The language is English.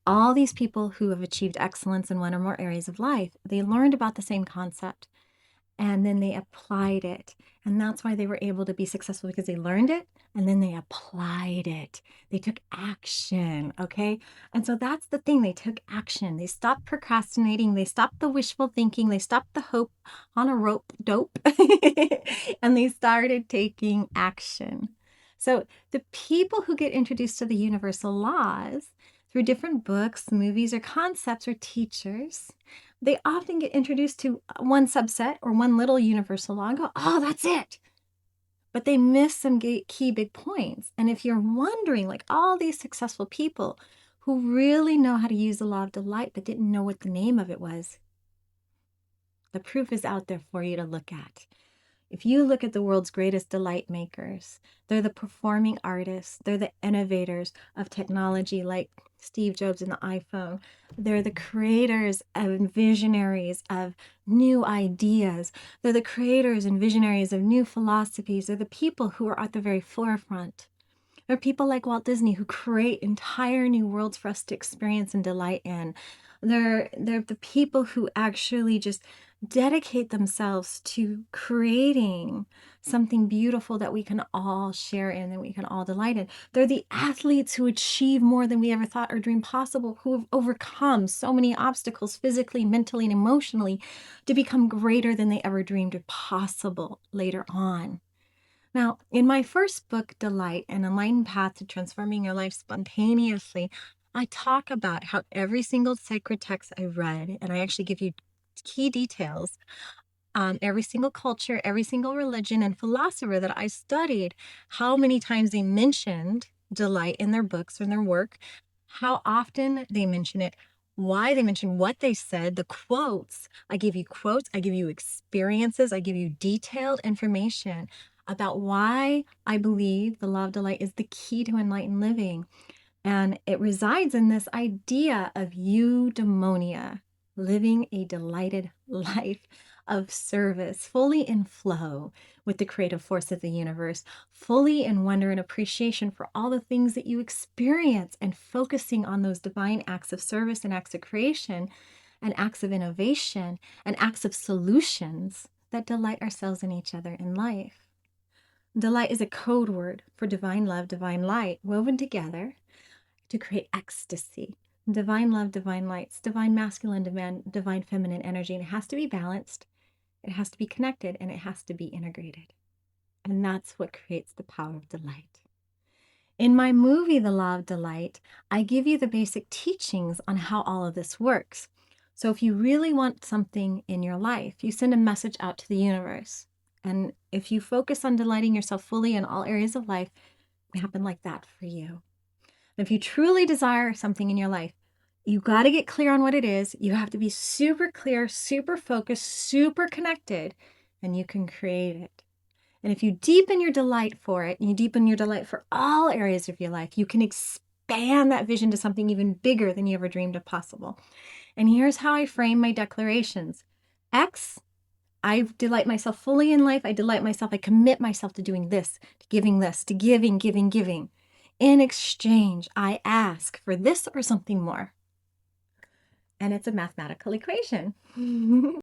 all these people who have achieved excellence in one or more areas of life, they learned about the same concept and then they applied it. And that's why they were able to be successful, because they learned it and then they applied it. They took action, okay? And so that's the thing. They took action. They stopped procrastinating. They stopped the wishful thinking. They stopped the hope on a rope dope and they started taking action. So the people who get introduced to the universal laws through different books, movies, or concepts or teachers, they often get introduced to one subset or one little universal law and go, oh, that's it. But they miss some key big points. And if you're wondering, like all these successful people who really know how to use the law of delight but didn't know what the name of it was, the proof is out there for you to look at. If you look at the world's greatest delight makers, they're the performing artists, they're the innovators of technology like Steve Jobs and the iPhone. They're the creators and visionaries of new ideas. They're the creators and visionaries of new philosophies. They're the people who are at the very forefront. There are people like Walt Disney who create entire new worlds for us to experience and delight in. They're the people who actually just dedicate themselves to creating something beautiful that we can all share in and we can all delight in. They're the athletes who achieve more than we ever thought or dreamed possible, who have overcome so many obstacles physically, mentally, and emotionally to become greater than they ever dreamed possible later on. Now, in my first book, Delight, An Enlightened Path to Transforming Your Life Spontaneously, I talk about how every single sacred text I read, and I actually give you key details, every single culture, every single religion and philosopher that I studied, how many times they mentioned delight in their books or in their work, how often they mention it, why they mention what they said, the quotes. I give you quotes, I give you experiences, I give you detailed information about why I believe the law of delight is the key to enlightened living. And it resides in this idea of eudaimonia, living a delighted life of service, fully in flow with the creative force of the universe, fully in wonder and appreciation for all the things that you experience, and focusing on those divine acts of service and acts of creation and acts of innovation and acts of solutions that delight ourselves and each other in life. Delight is a code word for divine love, divine light, woven together to create ecstasy. Divine love, divine lights, divine masculine, divine feminine energy. And it has to be balanced, it has to be connected, and it has to be integrated. And that's what creates the power of delight. In my movie, The Law of Delight, I give you the basic teachings on how all of this works. So if you really want something in your life, you send a message out to the universe. And if you focus on delighting yourself fully in all areas of life, it will happen like that for you. If you truly desire something in your life, you got to get clear on what it is. You have to be super clear, super focused, super connected, and you can create it. And if you deepen your delight for it, and you deepen your delight for all areas of your life, you can expand that vision to something even bigger than you ever dreamed of possible. And here's how I frame my declarations. X, I delight myself fully in life. I delight myself. I commit myself to doing this, to giving, giving. In exchange, I ask for this or something more. And it's a mathematical equation.